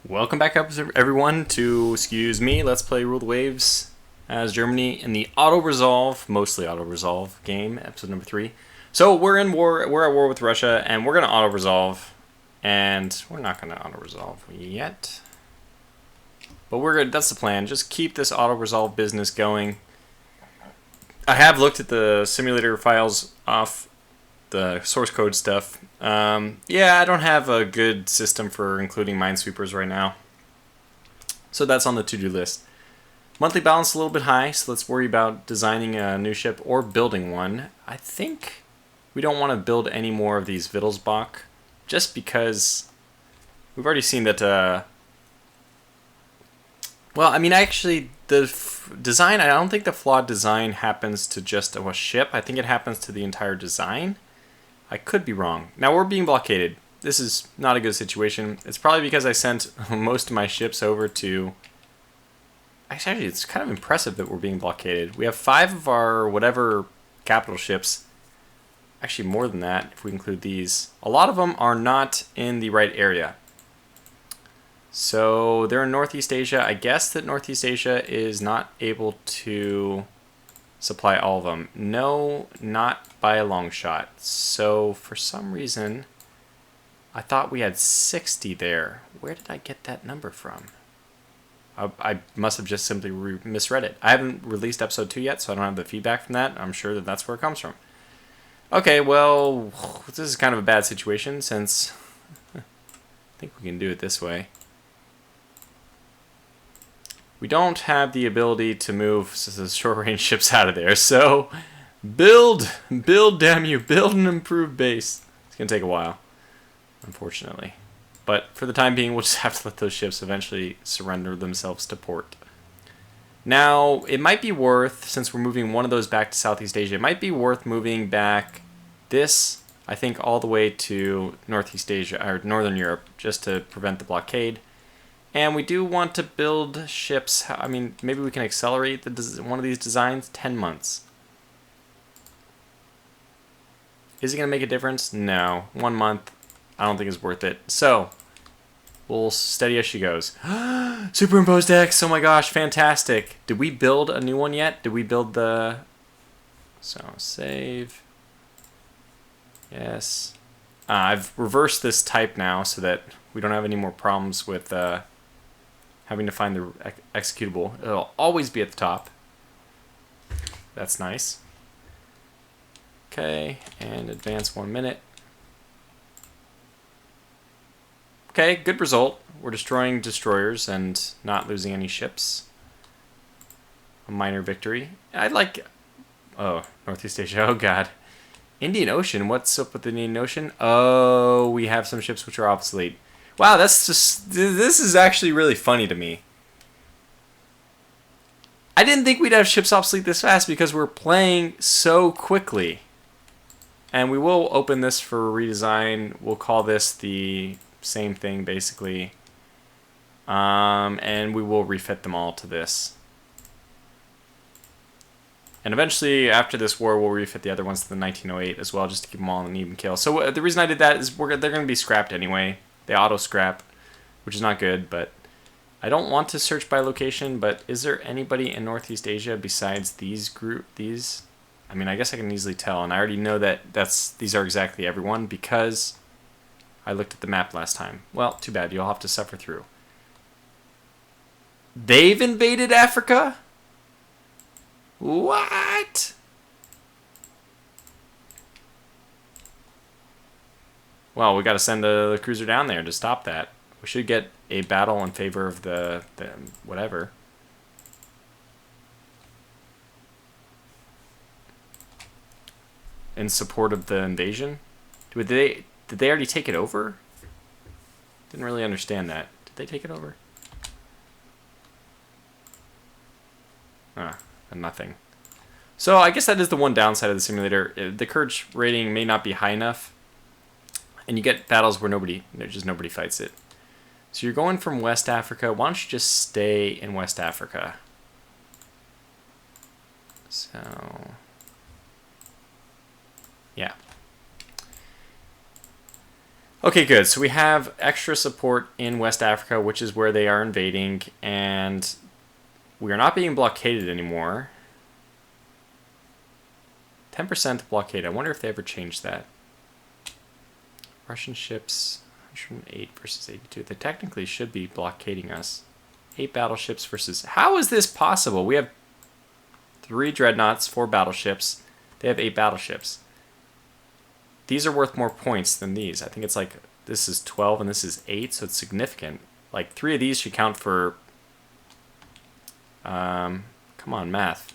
Welcome back up, everyone, to, excuse me, Let's Play Rule the Waves as Germany in the auto-resolve, mostly auto-resolve game, episode number 3. So we're in war, we're at war with Russia, and we're going to auto-resolve, and we're not going to auto-resolve yet. But we're good, that's the plan, just keep this auto-resolve business going. I have looked at the simulator files off the source code stuff. Yeah, I don't have a good system for including minesweepers right now. So that's on the to-do list. Monthly balance a little bit high, so let's worry about designing a new ship or building one. I think we don't want to build any more of these Wittelsbach, just because we've already seen that, well, I mean, actually, the design, I don't think the flawed design happens to just a ship. I think it happens to the entire design. I could be wrong. Now we're being blockaded. This is not a good situation. It's probably because I sent most of my ships over to... Actually, it's kind of impressive that we're being blockaded. We have 5 of our whatever capital ships. Actually, more than that, if we include these. A lot of them are not in the right area. So they're in Northeast Asia. I guess that Northeast Asia is not able to supply all of them. No, not by a long shot. So for some reason, I thought we had 60 there. Where did I get that number from? I must have just simply misread it. I haven't released episode 2 yet, so I don't have the feedback from that. I'm sure that that's where it comes from. Okay, well, this is kind of a bad situation since I think we can do it this way. We don't have the ability to move the short-range ships out of there, so build, damn you, build an improved base. It's going to take a while, unfortunately. But for the time being, we'll just have to let those ships eventually surrender themselves to port. Now, it might be worth, since we're moving one of those back to Southeast Asia, it might be worth moving back this, I think, all the way to Northeast Asia, or Northern Europe, just to prevent the blockade. And we do want to build ships. I mean, maybe we can accelerate one of these designs. 10 months. Is it going to make a difference? No. 1 month, I don't think is worth it. So, we'll steady as she goes. Superimposed X. Oh my gosh, fantastic. Did we build a new one yet? Did we build the... So, save. Yes. I've reversed this type now so that we don't have any more problems with... having to find the executable. It'll always be at the top. That's nice. Okay, and advance 1 minute. Okay, good result. We're destroying destroyers and not losing any ships. A minor victory. I'd like... Oh, Northeast Asia. Oh, God. Indian Ocean. What's up with the Indian Ocean? Oh, we have some ships which are obsolete. Wow, that's just... This is actually really funny to me. I didn't think we'd have ships obsolete this fast because we're playing so quickly. And we will open this for redesign. We'll call this the same thing, basically. And we will refit them all to this. And eventually, after this war, we'll refit the other ones to the 1908 as well, just to keep them all in an even kill. So the reason I did that is they're going to be scrapped anyway. They auto-scrap, which is not good, but I don't want to search by location, but is there anybody in Northeast Asia besides these I mean, I guess I can easily tell, and I already know that these are exactly everyone because I looked at the map last time. Well, too bad, you'll have to suffer through. They've invaded Africa? What? Well, we got to send the cruiser down there to stop that. We should get a battle in favor of the whatever. In support of the invasion. Did they already take it over? Didn't really understand that. Did they take it over? Nothing. So I guess that is the one downside of the simulator. The courage rating may not be high enough. And you get battles where nobody fights it. So you're going from West Africa. Why don't you just stay in West Africa? So, yeah. Okay, good. So we have extra support in West Africa, which is where they are invading, and we are not being blockaded anymore. 10% blockade. I wonder if they ever changed that. Russian ships, 108 versus 82. They technically should be blockading us. 8 battleships versus... How is this possible? We have 3 dreadnoughts, 4 battleships. They have 8 battleships. These are worth more points than these. I think it's like, this is 12 and this is 8, so it's significant. Like, 3 of these should count for... come on, math.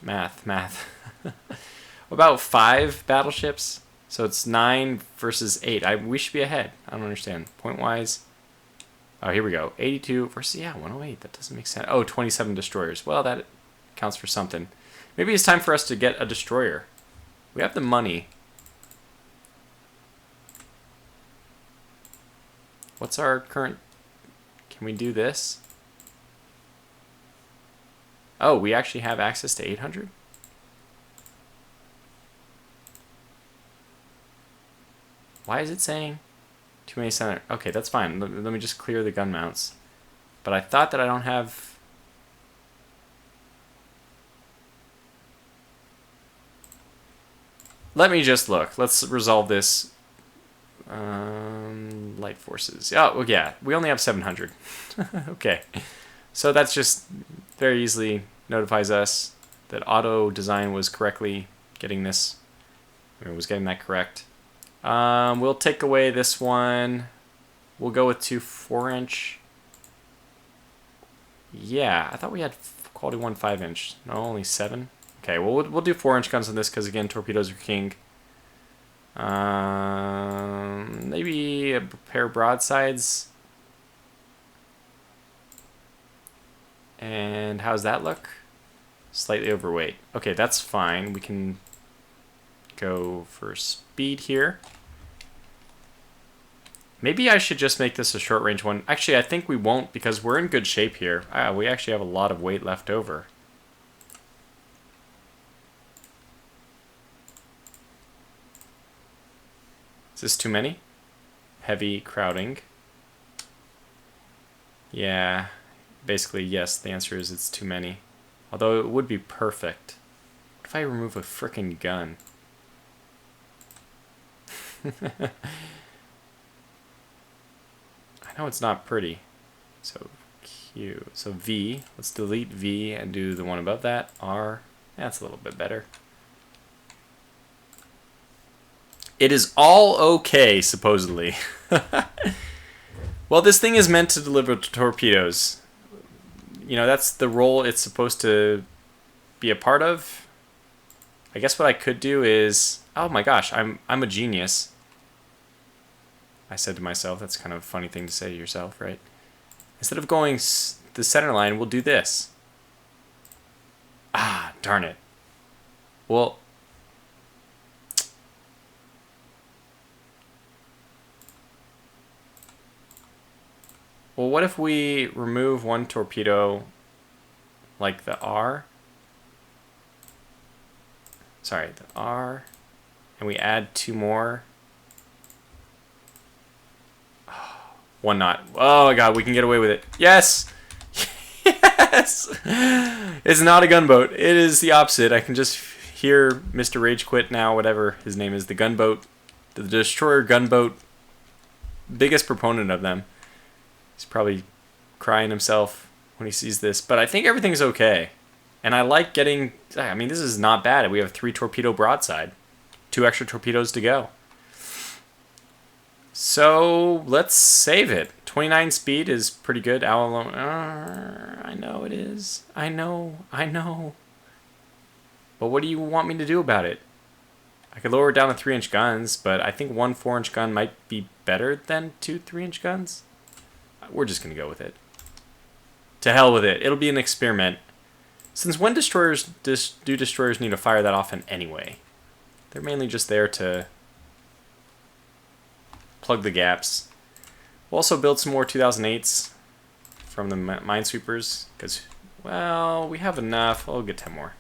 About 5 battleships? So it's 9 versus 8. We should be ahead. I don't understand. Point-wise... Oh, here we go. 82 versus... Yeah, 108. That doesn't make sense. Oh, 27 destroyers. Well, that counts for something. Maybe it's time for us to get a destroyer. We have the money. What's our current... Can we do this? Oh, we actually have access to 800? Why is it saying too many center? Okay, that's fine. Let me just clear the gun mounts. But I thought that I don't have... Let me just look. Let's resolve this. Light forces. Oh, well, yeah. We only have 700. Okay. So that's just very easily notifies us that auto design was correctly getting this. Or was getting that correct. We'll take away this one. We'll go with 2 4-inch. Yeah, I thought we had quality 1 5-inch. No, only 7. Okay, well, we'll do 4-inch guns on this because, again, torpedoes are king. Maybe a pair of broadsides. And how's that look? Slightly overweight. Okay, that's fine. We can go for speed here. Maybe I should just make this a short range one. Actually, I think we won't because we're in good shape here. We actually have a lot of weight left over. Is this too many? Heavy crowding. Yeah, basically yes, the answer is it's too many. Although it would be perfect. What if I remove a frickin' gun? I know it's not pretty. So Q. So V. Let's delete V and do the one above that. R. That's a little bit better. It is all okay, supposedly. Well, this thing is meant to deliver torpedoes. You know, that's the role it's supposed to be a part of. I guess what I could do is... Oh my gosh, I'm a genius. I said to myself, that's kind of a funny thing to say to yourself, right? Instead of going the center line, we'll do this. Ah, darn it. Well... Well, what if we remove one torpedo, like the R? Sorry, the R, and we add 2 more. Oh, 1 knot. Oh my god, we can get away with it. Yes! Yes! It's not a gunboat. It is the opposite. I can just hear Mr. Rage Quit now, whatever his name is, the gunboat, the destroyer gunboat, biggest proponent of them. He's probably crying himself when he sees this. But I think everything's okay. And I like getting... I mean, this is not bad. We have 3 torpedo broadside. 2 extra torpedoes to go. So, let's save it. 29 speed is pretty good. I know it is. I know. But what do you want me to do about it? I could lower it down to 3-inch guns, but I think 1 4-inch gun might be better than 2 3-inch guns. We're just going to go with it. To hell with it. It'll be an experiment. Since when do destroyers need to fire that often anyway? They're mainly just there to plug the gaps. We'll also build some more 2008s from the Minesweepers. Because, well, we have enough. We'll get 10 more.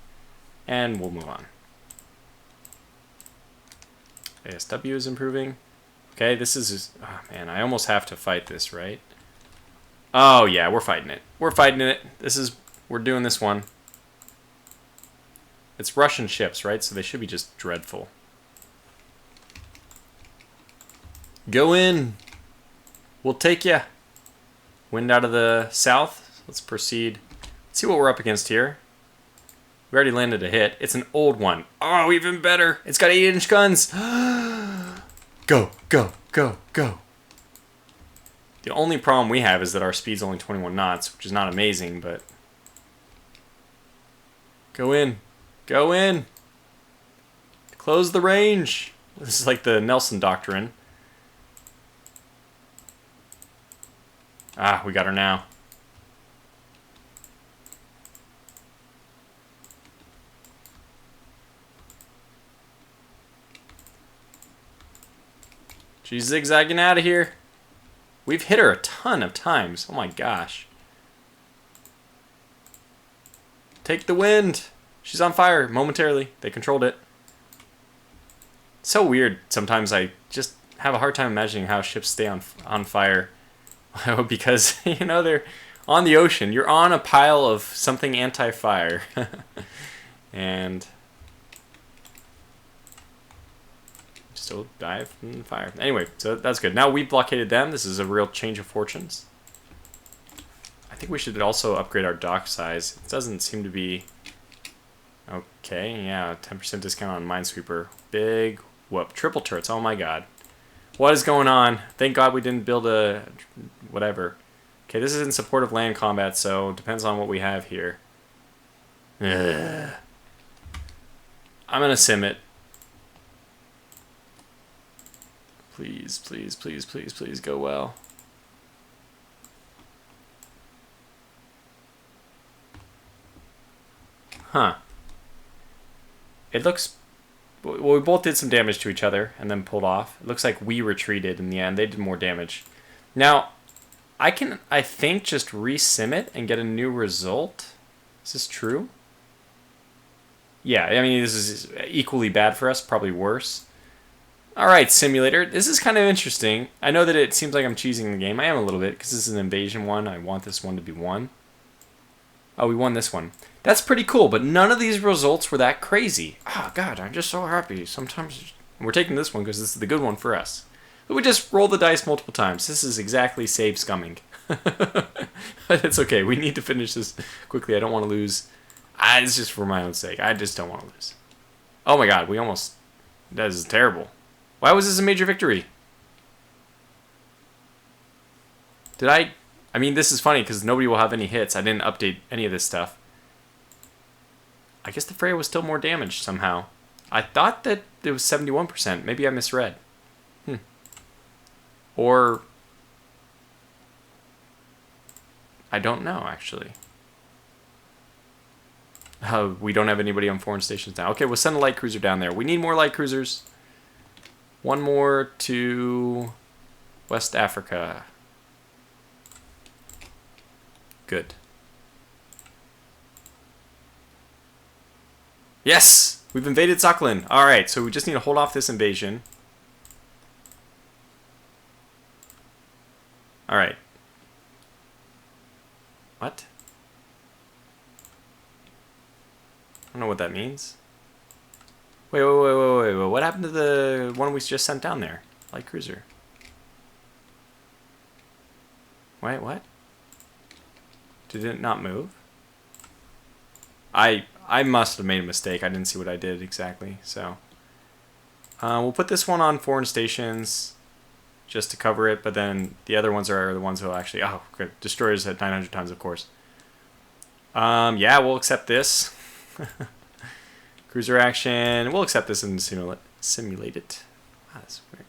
And we'll move on. ASW is improving. Okay, this is... Oh, man, I almost have to fight this, right? Oh, yeah, we're fighting it. We're fighting it. We're doing this one. It's Russian ships, right? So they should be just dreadful. Go in. We'll take ya. Wind out of the south. Let's proceed. Let's see what we're up against here. We already landed a hit. It's an old one. Oh, even better. It's got 8-inch guns. Go, go, go, go. The only problem we have is that our speed's only 21 knots, which is not amazing, but... Go in. Go in. Close the range. This is like the Nelson Doctrine. Ah, we got her now. She's zigzagging out of here. We've hit her a ton of times. Oh my gosh. Take the wind. She's on fire momentarily. They controlled it. It's so weird. Sometimes I just have a hard time imagining how ships stay on fire. Because, you know, they're on the ocean. You're on a pile of something anti-fire. And... still die from the fire. Anyway, so that's good. Now we blockaded them. This is a real change of fortunes. I think we should also upgrade our dock size. It doesn't seem to be... Okay, yeah, 10% discount on Minesweeper. Big whoop. Triple turrets, oh my god. What is going on? Thank god we didn't build a... whatever. Okay, this is in support of land combat, so it depends on what we have here. Ugh. I'm gonna sim it. Please, please, please, please, please go well. Huh. It looks... Well, we both did some damage to each other and then pulled off. It looks like we retreated in the end. They did more damage. Now, I can, I think, just re-sim it and get a new result. Is this true? Yeah, I mean, this is equally bad for us, probably worse. Alright, simulator. This is kind of interesting. I know that it seems like I'm cheesing the game. I am a little bit, because this is an invasion one. I want this one to be won. Oh, we won this one. That's pretty cool, but none of these results were that crazy. Oh, God, I'm just so happy. Sometimes we're taking this one because this is the good one for us. But we just roll the dice multiple times. This is exactly save scumming. It's okay. We need to finish this quickly. I don't want to lose. It's just for my own sake. I just don't want to lose. Oh, my God. We almost... That is terrible. Why was this a major victory? Did I... I mean, this is funny because nobody will have any hits. I didn't update any of this stuff. I guess the Freya was still more damaged somehow. I thought that it was 71%. Maybe I misread. Or... I don't know, actually. We don't have anybody on foreign stations now. Okay, we'll send a light cruiser down there. We need more light cruisers. One more to West Africa. Good. Yes! We've invaded Sakhalin. Alright, so we just need to hold off this invasion. Alright. What? I don't know what that means. Wait. What happened to the one we just sent down there? Light cruiser. Wait, what? Did it not move? I must have made a mistake. I didn't see what I did exactly. So we'll put this one on foreign stations just to cover it, but then the other ones are the ones who will actually... Oh, good. Destroyers at 900 tons, of course. Yeah, we'll accept this. Cruiser action. We'll accept this and simulate it. Ah, that's weird.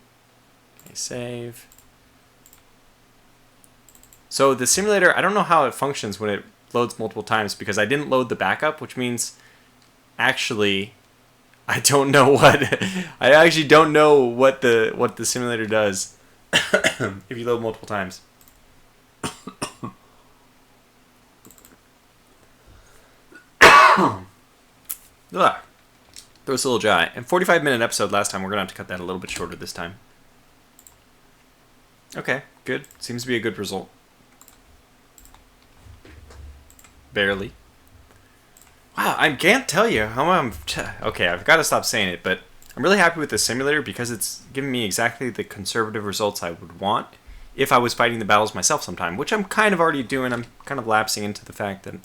Okay, save. So the simulator, I don't know how it functions when it loads multiple times because I didn't load the backup, which means actually I don't know what I actually don't know what the simulator does if you load multiple times. Ugh. Throw us a little dry. And 45-minute episode last time. We're gonna have to cut that a little bit shorter this time. Okay, good. Seems to be a good result. Barely. Wow, I can't tell you how I'm... Okay, I've got to stop saying it, but I'm really happy with the simulator because it's giving me exactly the conservative results I would want if I was fighting the battles myself sometime, which I'm kind of already doing. I'm kind of lapsing into the fact that...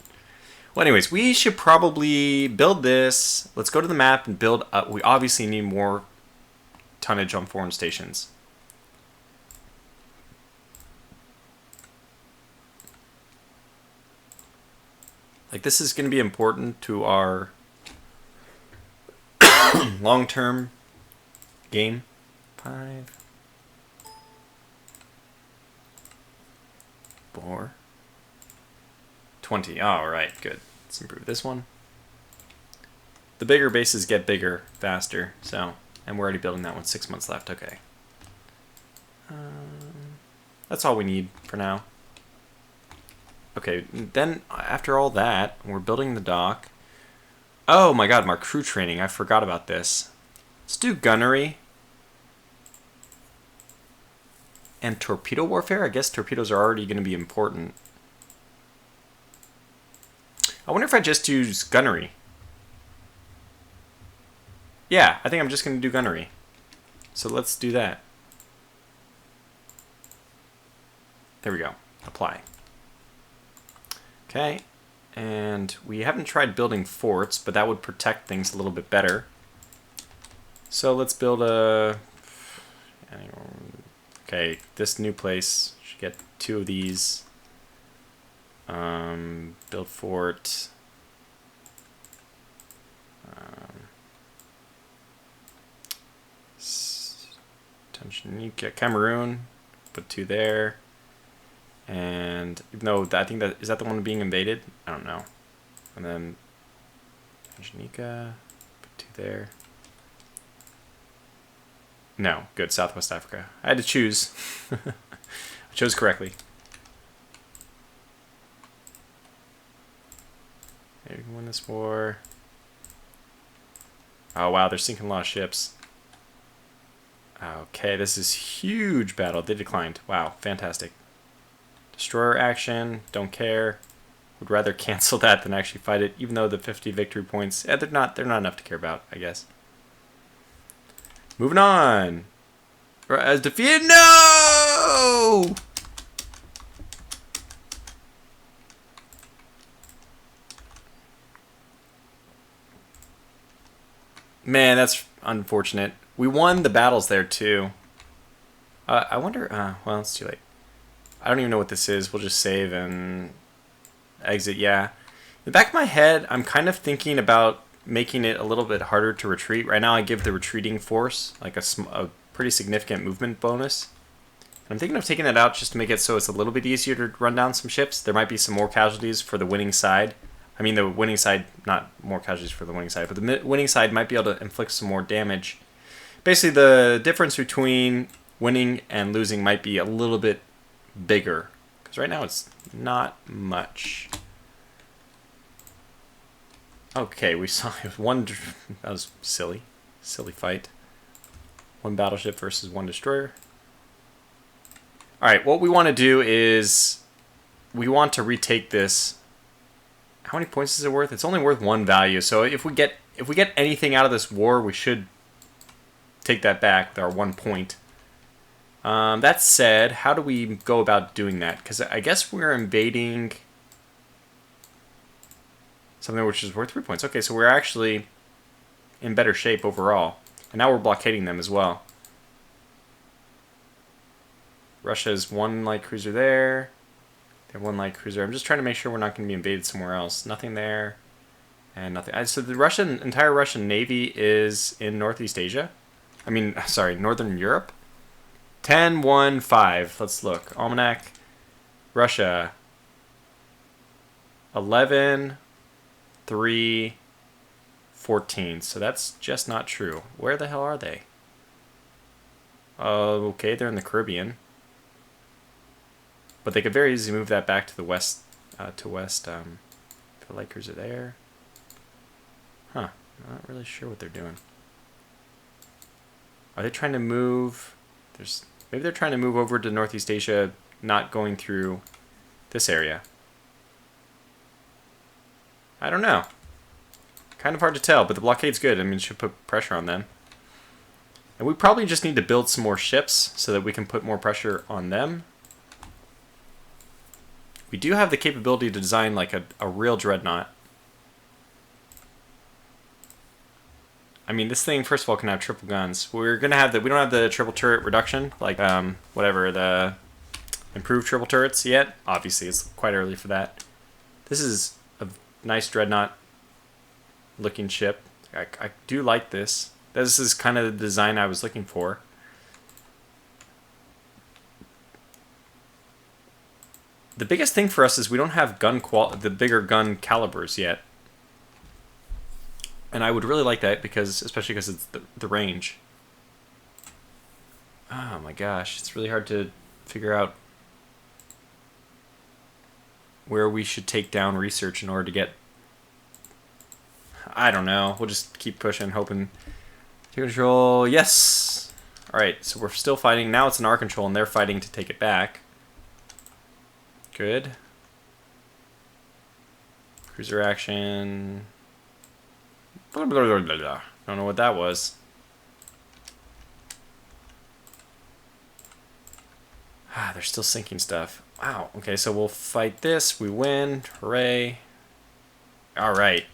Well, anyways, we should probably build this. Let's go to the map and build up. We obviously need more tonnage on foreign stations. Like, this is going to be important to our long-term game. 5, 4, 20. All right, good. Let's improve this one. The bigger bases get bigger faster, so, and we're already building that one. 6 months left. Okay. That's all we need for now. Okay, then after all that, we're building the dock. Oh my god, my crew training. I forgot about this. Let's do gunnery. And torpedo warfare? I guess torpedoes are already going to be important. I wonder if I just use gunnery. Yeah, I think I'm just going to do gunnery. So let's do that. There we go. Apply. Okay. And we haven't tried building forts, but that would protect things a little bit better. So let's build a... Okay, this new place should get 2 of these. Build fort. Tanganyika, Cameroon. Put 2 there. And even though I think that is that the one being invaded? I don't know. And then Tanganyika, put 2 there. No, good. Southwest Africa. I had to choose. I chose correctly. Maybe we can win this war. Oh wow, they're sinking a lot of ships. Okay, this is huge battle. They declined. Wow, fantastic. Destroyer action, don't care. Would rather cancel that than actually fight it, even though the 50 victory points, they're not enough to care about, I guess. Moving on. As defeated, no! Man, that's unfortunate. We won the battles there too. I wonder, well, it's too late. I don't even know what this is. We'll just save and exit, yeah. In the back of my head, I'm kind of thinking about making it a little bit harder to retreat. Right now I give the retreating force like a pretty significant movement bonus. And I'm thinking of taking that out just to make it so it's a little bit easier to run down some ships. There might be some more casualties for the winning side. I mean the winning side, not more casualties for the winning side, but the winning side might be able to inflict some more damage. Basically the difference between winning and losing might be a little bit bigger. Because right now it's not much. Okay, we saw one. That was silly. Silly fight. 1 battleship versus 1 destroyer. Alright, what we want to do is we want to retake this. How many points is it worth? It's only worth 1 value. So if we get anything out of this war, we should take that back, our 1 point. That said, how do we go about doing that? Because I guess we're invading something which is worth 3 points. Okay, so we're actually in better shape overall. And now we're blockading them as well. Russia's 1 light cruiser there. They have 1 light cruiser. I'm just trying to make sure we're not going to be invaded somewhere else. Nothing there. And nothing. So the entire Russian Navy is in Northeast Asia. I mean, sorry, Northern Europe. 10, 1, 5. Let's look. Almanac. Russia. 11, 3, 14. So that's just not true. Where the hell are they? Okay, they're in the Caribbean. But they could very easily move that back to the west. The light cruiser there. Huh. I'm not really sure what they're doing. Are they trying to move? There's Maybe they're trying to move over to Northeast Asia, not going through this area. I don't know. Kind of hard to tell, but the blockade's good. I mean, it should put pressure on them. And we probably just need to build some more ships so that we can put more pressure on them. We do have the capability to design like a real dreadnought. I mean, this thing, first of all, can have triple guns. We're going to have we don't have the triple turret reduction, like, whatever, the improved triple turrets yet. Obviously, it's quite early for that. This is a nice dreadnought looking ship. I do like this. This is kind of the design I was looking for. The biggest thing for us is we don't have the bigger gun calibers yet. And I would really like that, especially because it's the range. Oh my gosh, it's really hard to figure out where we should take down research in order to get... I don't know. We'll just keep pushing, hoping... Take control. Yes! Alright, so we're still fighting. Now it's in our control, and they're fighting to take it back. Good. Cruiser action... Blah, blah, blah, blah, blah. Don't know what that was. Ah, they're still sinking stuff. Wow. Okay, so we'll fight this. We win. Hooray. Alright.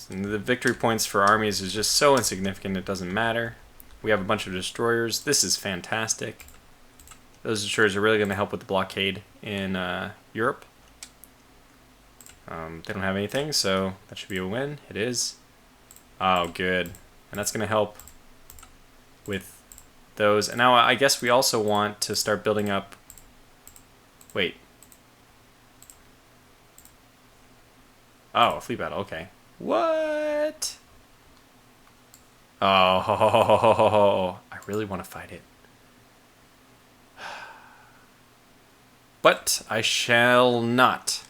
The victory points for armies is just so insignificant it doesn't matter. We have a bunch of destroyers. This is fantastic. Those destroyers are really going to help with the blockade in Europe. They don't have anything, so that should be a win. It is. Oh, good. And that's going to help with those. And now I guess we also want to start building up... Wait. Oh, a fleet battle. Okay. What? Oh, I really want to fight it. But I shall not.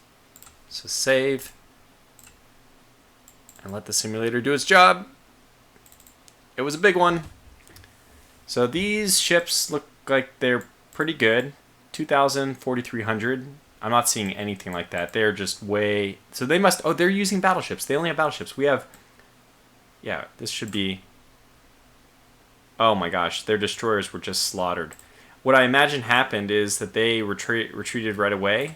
So save. And let the simulator do its job. It was a big one. So these ships look like they're pretty good. 2,000, 4,300. I'm not seeing anything like that. They're just way... So they must... Oh, they're using battleships. They only have battleships. We have... Yeah, this should be... Oh my gosh, their destroyers were just slaughtered. What I imagine happened is that they retreated right away.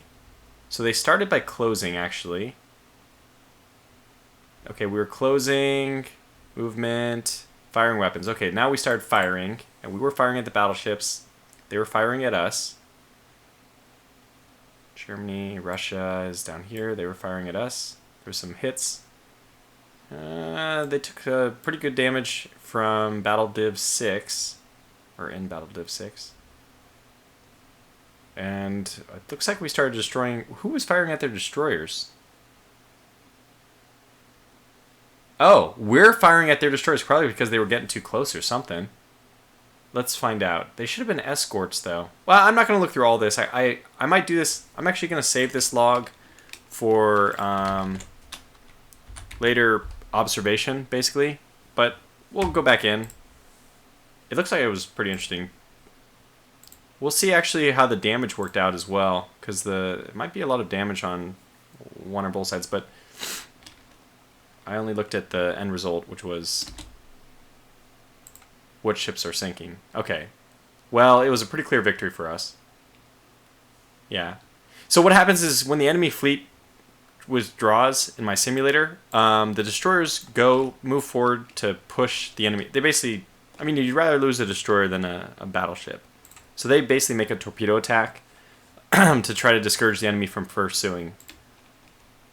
So they started by closing, actually. Okay, we were closing, movement, firing weapons. Okay, now we started firing, and we were firing at the battleships. They were firing at us. Germany, Russia is down here. They were firing at us. There were some hits. They took pretty good damage from Battle Div 6, or in Battle Div 6. And it looks like we started destroying... Who was firing at their destroyers? Oh, we're firing at their destroyers probably because they were getting too close or something. Let's find out. They should have been escorts, though. Well, I'm not going to look through all this. I might do this. I'm actually going to save this log for later observation, basically. But we'll go back in. It looks like it was pretty interesting. We'll see actually how the damage worked out as well, because it might be a lot of damage on one or both sides, but I only looked at the end result, which was what ships are sinking. Okay. Well, it was a pretty clear victory for us. Yeah. So what happens is when the enemy fleet withdraws in my simulator, the destroyers move forward to push the enemy. They basically, I mean, you'd rather lose a destroyer than a battleship. So they basically make a torpedo attack to try to discourage the enemy from pursuing.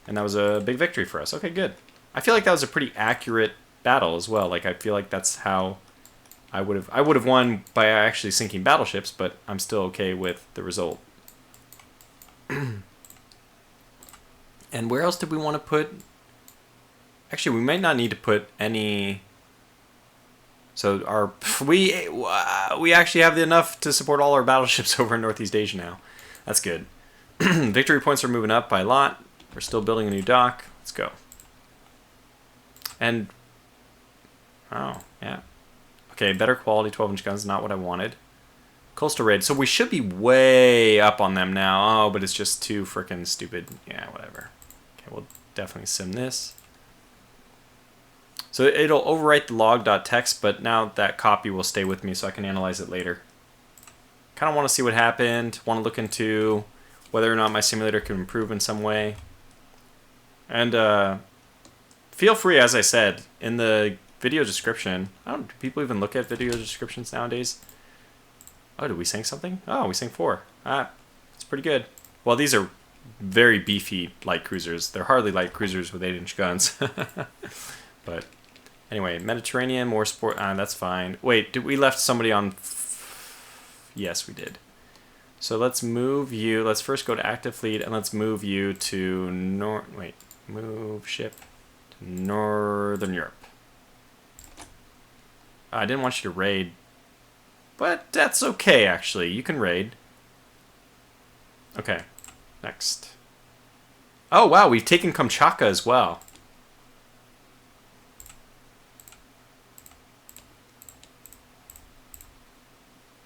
And that was a big victory for us. Okay, good. I feel like that was a pretty accurate battle as well. Like, I feel like that's how I would have won by actually sinking battleships, but I'm still okay with the result. And where else did we want to put... Actually, we might not need to put any... So we actually have enough to support all our battleships over in Northeast Asia now. That's good. Victory points are moving up by a lot. We're still building a new dock. Let's go. And oh yeah, Okay, better quality 12-inch guns, not what I wanted. Coastal raid. So we should be way up on them now. Oh, but it's just too freaking stupid. Yeah, whatever. Okay, we'll definitely sim this. So it'll overwrite the log.txt, but now that copy will stay with me so I can analyze it later. Kind of want to see what happened. Want to look into whether or not my simulator can improve in some way. And feel free, as I said, in the video description. Do people even look at video descriptions nowadays? Oh, did we sink something? Oh, we sank 4. Ah, it's pretty good. Well, these are very beefy light cruisers. They're hardly light cruisers with 8-inch guns. But anyway, Mediterranean, more sport. That's fine. Wait, did we left somebody on? Yes, we did. So let's move you. Let's first go to active fleet and let's move you to move ship to Northern Europe. I didn't want you to raid, but that's okay actually. You can raid. Okay, next. Oh wow, we've taken Kamchatka as well.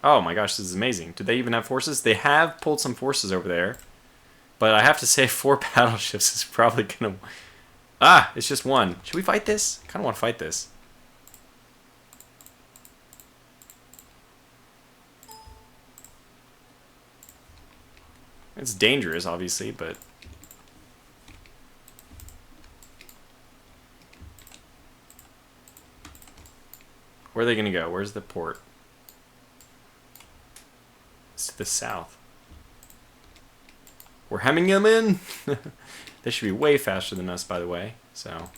Oh my gosh, this is amazing. Do they even have forces? They have pulled some forces over there. But I have to say 4 battleships is probably going to... Ah, it's just 1. Should we fight this? I kind of want to fight this. It's dangerous, obviously, but... Where are they going to go? Where's the port? It's to the south. We're hemming them in. They should be way faster than us, by the way. So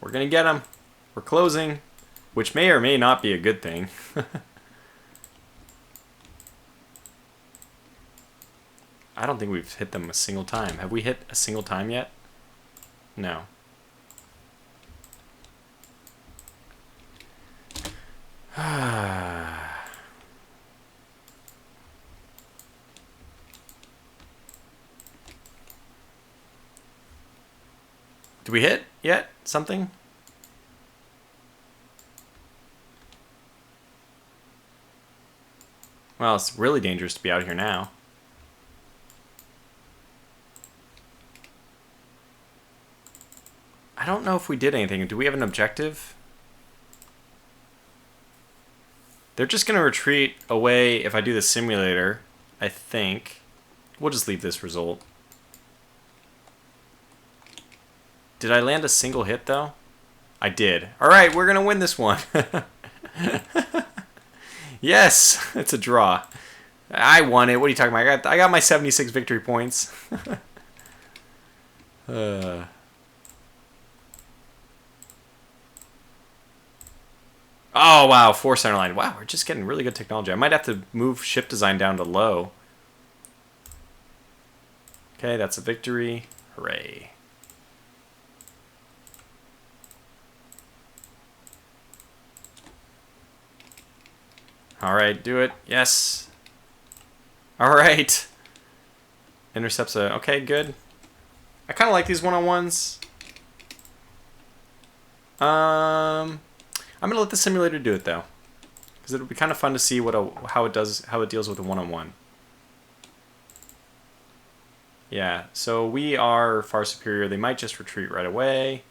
we're gonna get them. We're closing, which may or may not be a good thing. I don't think we've hit them a single time. Have we hit a single time yet? No. Did we hit yet? Something? Well, it's really dangerous to be out here now. I don't know if we did anything. Do we have an objective? They're just going to retreat away if I do the simulator, I think. We'll just leave this result. Did I land a single hit, though? I did. All right, we're going to win this one. Yes, it's a draw. I won it. What are you talking about? I got my 76 victory points. Oh, wow, 4 center line. Wow, we're just getting really good technology. I might have to move ship design down to low. Okay, that's a victory. Hooray. All right, do it. Yes. All right. Intercepts a... Okay, good. I kind of like these one-on-ones. I'm gonna let the simulator do it though, because it'll be kind of fun to see how it deals with a one-on-one. Yeah, so we are far superior. They might just retreat right away.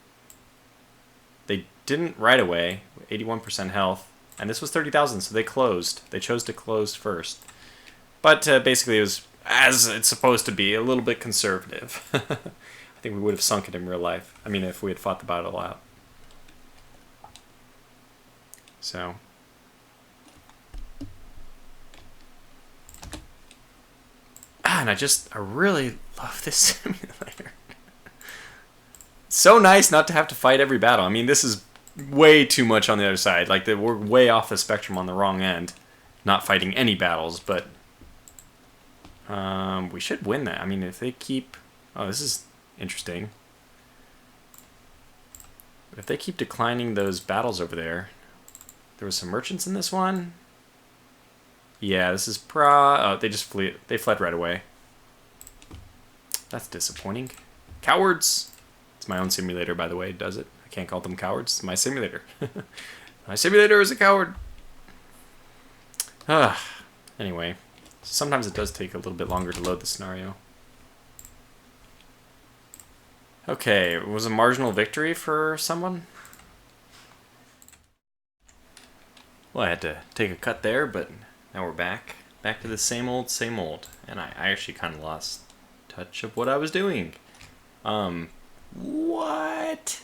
They didn't right away. 81% health, and this was 30,000, so they closed. They chose to close first, but basically it was as it's supposed to be, a little bit conservative. I think we would have sunk it in real life. I mean, if we had fought the battle out. So, and I really love this simulator. So nice not to have to fight every battle. I mean, this is way too much on the other side. Like, we're way off the spectrum on the wrong end, not fighting any battles, but we should win that. I mean, if they keep... Oh, this is interesting. If they keep declining those battles over there... There was some merchants in this one. Yeah, this is Oh, they just flee. They fled right away. That's disappointing. Cowards! It's my own simulator, by the way, does it. I can't call them cowards. It's my simulator. My simulator is a coward. Anyway, sometimes it does take a little bit longer to load the scenario. Okay, it was a marginal victory for someone. Well, I had to take a cut there, but now we're back. Back to the same old, same old. And I actually kind of lost touch of what I was doing. What?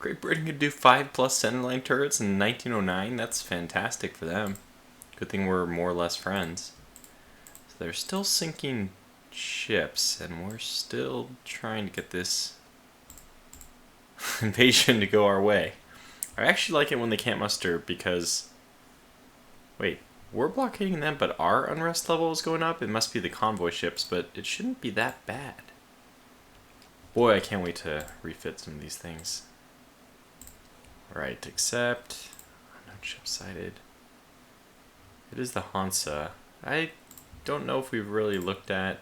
Great Britain could do 5+ centerline turrets in 1909? That's fantastic for them. Good thing we're more or less friends. So they're still sinking ships, and we're still trying to get this invasion to go our way. I actually like it when they can't muster because... Wait, we're blockading them, but our unrest level is going up? It must be the convoy ships, but it shouldn't be that bad. Boy, I can't wait to refit some of these things. Right, except... Unknown ship sighted. It is the Hansa. I don't know if we've really looked at...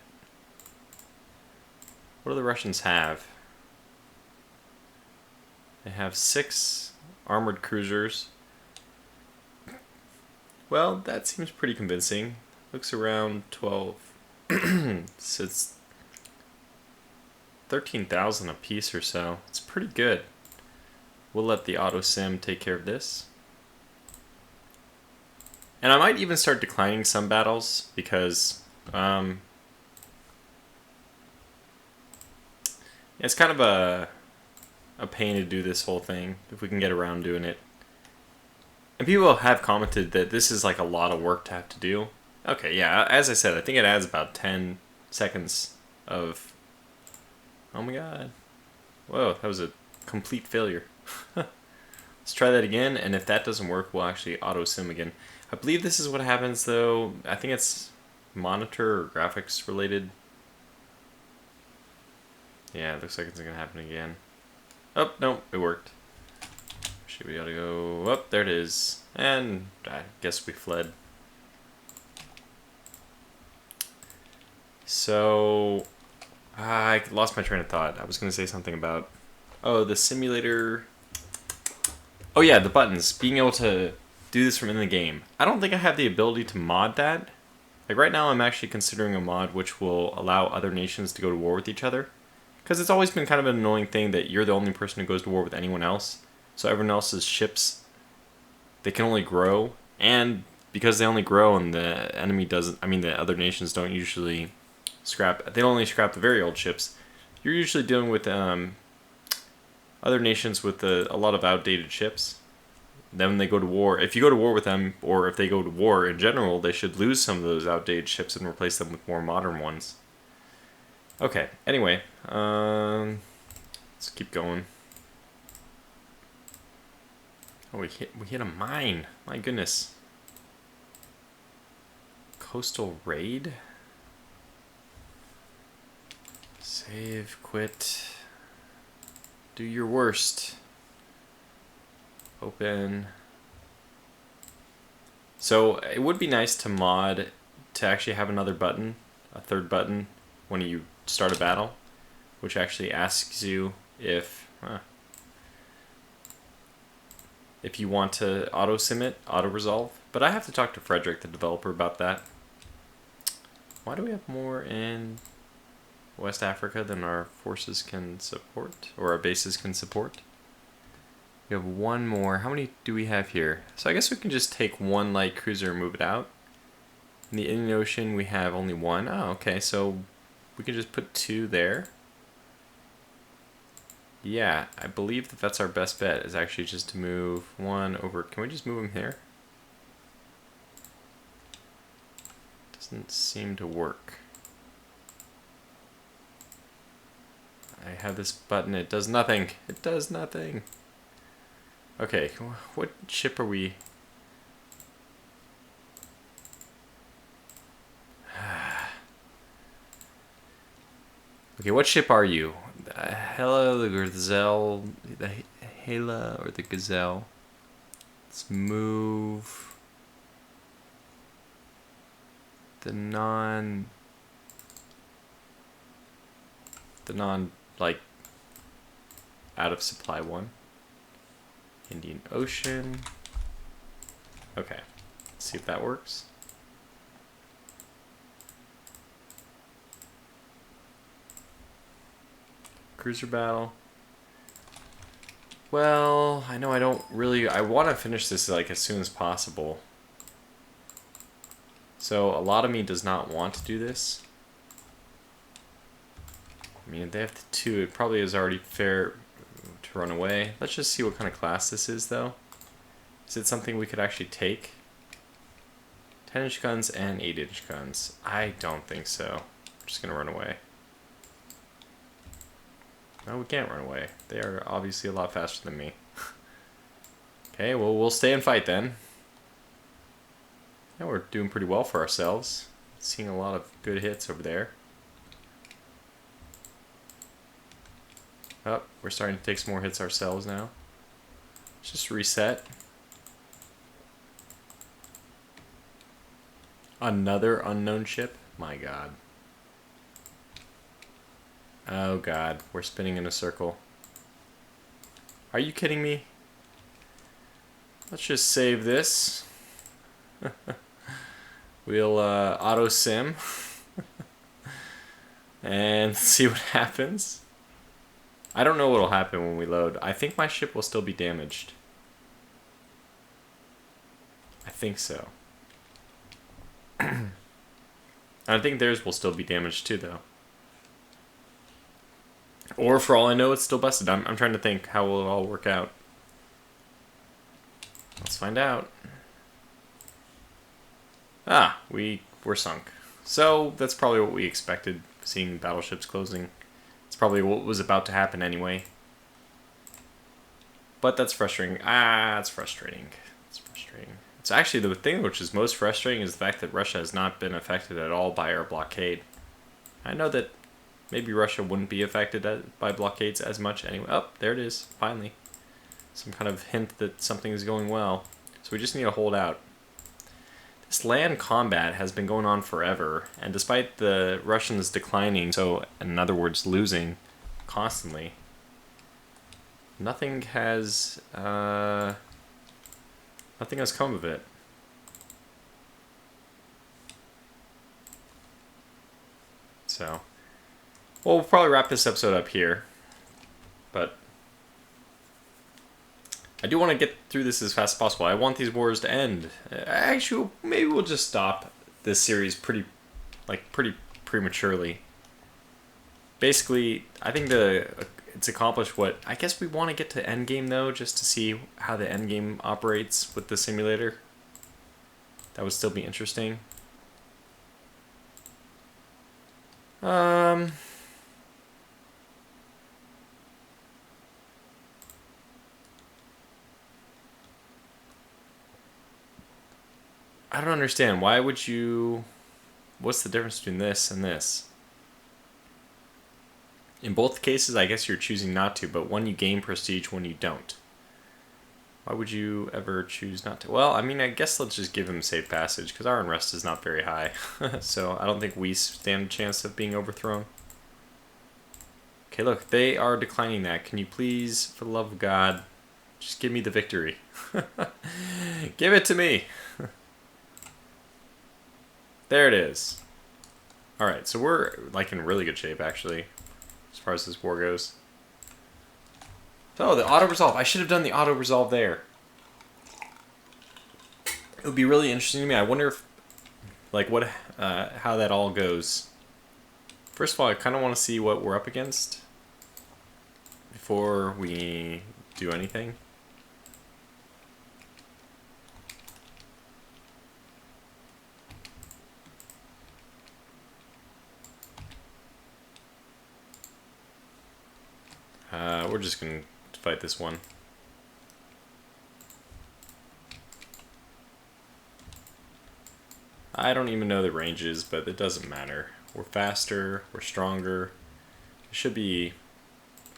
What do the Russians have? They have 6 armored cruisers. Well, that seems pretty convincing. Looks around 12. So it's 13,000 a piece or so. It's pretty good. We'll let the auto sim take care of this. And I might even start declining some battles because it's kind of a pain to do this whole thing if we can get around doing it. And people have commented that this is like a lot of work to have to do. Okay, yeah, as I said, I think it adds about 10 seconds of... Oh my god. Whoa, that was a complete failure. Let's try that again, and if that doesn't work, we'll actually auto-sim again. I believe this is what happens, though. I think it's monitor or graphics related. Yeah, it looks like it's going to happen again. Oh, no, it worked. Should we ought to go up? There it is. And I guess we fled. So, I lost my train of thought. I was going to say something about, oh, the simulator. Oh yeah, the buttons. Being able to do this from in the game. I don't think I have the ability to mod that. Like right now I'm actually considering a mod which will allow other nations to go to war with each other. Because it's always been kind of an annoying thing that you're the only person who goes to war with anyone else. So everyone else's ships, they can only grow. And because they only grow and the enemy doesn't, I mean the other nations don't usually scrap, they only scrap the very old ships. You're usually dealing with other nations with a lot of outdated ships. Then when they go to war, if you go to war with them, or if they go to war in general, they should lose some of those outdated ships and replace them with more modern ones. Okay, anyway, let's keep going. Oh, we hit a mine. My goodness. Coastal raid? Save, quit. Do your worst. Open. So it would be nice to mod to actually have another button, a third button, when you start a battle, which actually asks you if you want to auto sim it, auto resolve. But I have to talk to Frederick, the developer, about that. Why do we have more in West Africa than our forces can support, or our bases can support? We have one more. How many do we have here? So I guess we can just take one light cruiser and move it out. In the Indian Ocean, we have only one. Oh, okay, so we can just put 2 there. Yeah, I believe that that's our best bet, is actually just to move 1 over. Can we just move him here? Doesn't seem to work. I have this button, it does nothing. It does nothing. Okay, what ship are we? Okay, what ship are you? The Hela, the Gazelle, the Hela, or the Gazelle? Let's move the non, like, out of supply 1. Indian Ocean. Okay, let's see if that works. Cruiser battle. Well, I know I don't really... I want to finish this like as soon as possible. So a lot of me does not want to do this. I mean, if they have the 2, it probably is already fair to run away. Let's just see what kind of class this is, though. Is it something we could actually take? 10-inch guns and 8-inch guns. I don't think so. I'm just going to run away. No, we can't run away. They are obviously a lot faster than me. Okay, well, we'll stay and fight then. Yeah, we're doing pretty well for ourselves. Seeing a lot of good hits over there. Oh, we're starting to take some more hits ourselves now. Let's just reset. Another unknown ship? My god. Oh god, we're spinning in a circle. Are you kidding me? Let's just save this. We'll auto sim and see what happens. I don't know what'll happen when we load. I think my ship will still be damaged. I think so. I think theirs will still be damaged too, though. Or for all I know, it's still busted. I'm trying to think how will it all work out. Let's find out. Ah, we're sunk. So that's probably what we expected, seeing battleships closing. It's probably what was about to happen anyway. But that's frustrating. Ah, it's frustrating. It's frustrating. It's actually the thing which is most frustrating is the fact that Russia has not been affected at all by our blockade. I know that maybe Russia wouldn't be affected by blockades as much anyway. Oh, there it is, finally. Some kind of hint that something is going well. So we just need to hold out. This land combat has been going on forever, and despite the Russians declining, so in other words, losing constantly, nothing has come of it. So, well, we'll probably wrap this episode up here, but I do want to get through this as fast as possible. I want these wars to end. Actually, maybe we'll just stop this series pretty prematurely. Basically, I think it's accomplished what... I guess we want to get to endgame, though, just to see how the endgame operates with the simulator. That would still be interesting. I don't understand. Why would you... What's the difference between this and this? In both cases, I guess you're choosing not to, but one you gain prestige, one you don't. Why would you ever choose not to? Well, I mean, I guess let's just give him safe passage, because our unrest is not very high. So I don't think we stand a chance of being overthrown. Okay, look, they are declining that. Can you please, for the love of God, just give me the victory? Give it to me! There it is. Alright, so we're like in really good shape, actually, as far as this war goes. So, the auto-resolve. I should have done the auto-resolve there. It would be really interesting to me. I wonder if, like, how that all goes. First of all, I kind of want to see what we're up against before we do anything. We're just going to fight this one. I don't even know the ranges, but it doesn't matter. We're faster, we're stronger. It should be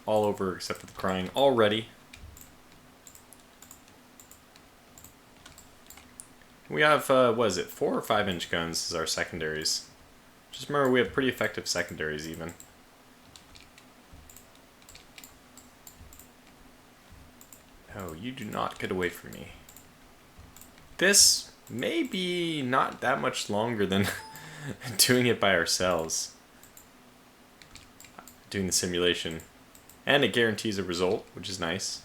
all over except for the crying already. We have, what is it, 4 or 5 inch guns as our secondaries. Just remember we have pretty effective secondaries even. No, you do not get away from me. This may be not that much longer than doing it by ourselves. Doing the simulation. And it guarantees a result, which is nice.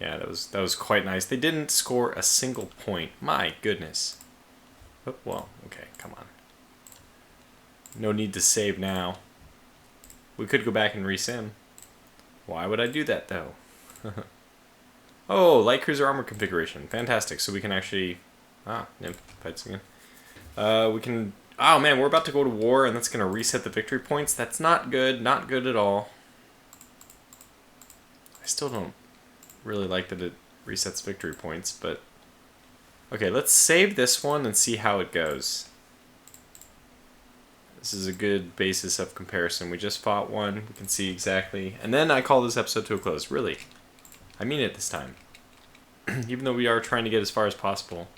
Yeah, that was quite nice. They didn't score a single point. My goodness. Oh, well, okay, come on. No need to save now. We could go back and resim. Why would I do that, though? Oh, light cruiser armor configuration. Fantastic. So we can actually... Yep, fights again. We can... Oh, man, we're about to go to war, and that's going to reset the victory points. That's not good. Not good at all. I still don't really like that it resets victory points, but... Okay, let's save this one and see how it goes. This is a good basis of comparison. We just fought one. We can see exactly. And then I call this episode to a close. Really. I mean it this time. Even though we are trying to get as far as possible.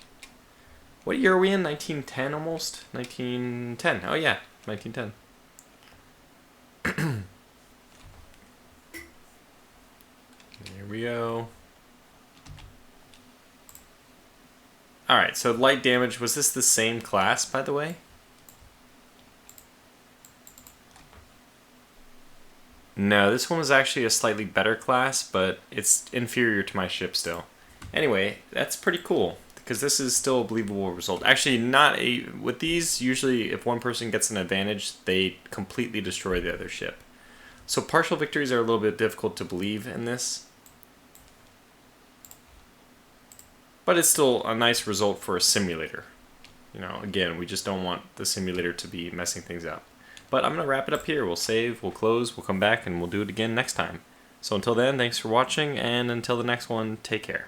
What year are we in? 1910 almost? 1910. Oh yeah, 1910. Here we go. Alright, so light damage. Was this the same class, by the way? No, this one was actually a slightly better class, but it's inferior to my ship still. Anyway, that's pretty cool, because this is still a believable result. Actually, not a... With these, usually if one person gets an advantage, they completely destroy the other ship. So partial victories are a little bit difficult to believe in this. But it's still a nice result for a simulator. You know, again, we just don't want the simulator to be messing things up. But I'm going to wrap it up here. We'll save, we'll close, we'll come back, and we'll do it again next time. So until then, thanks for watching, and until the next one, take care.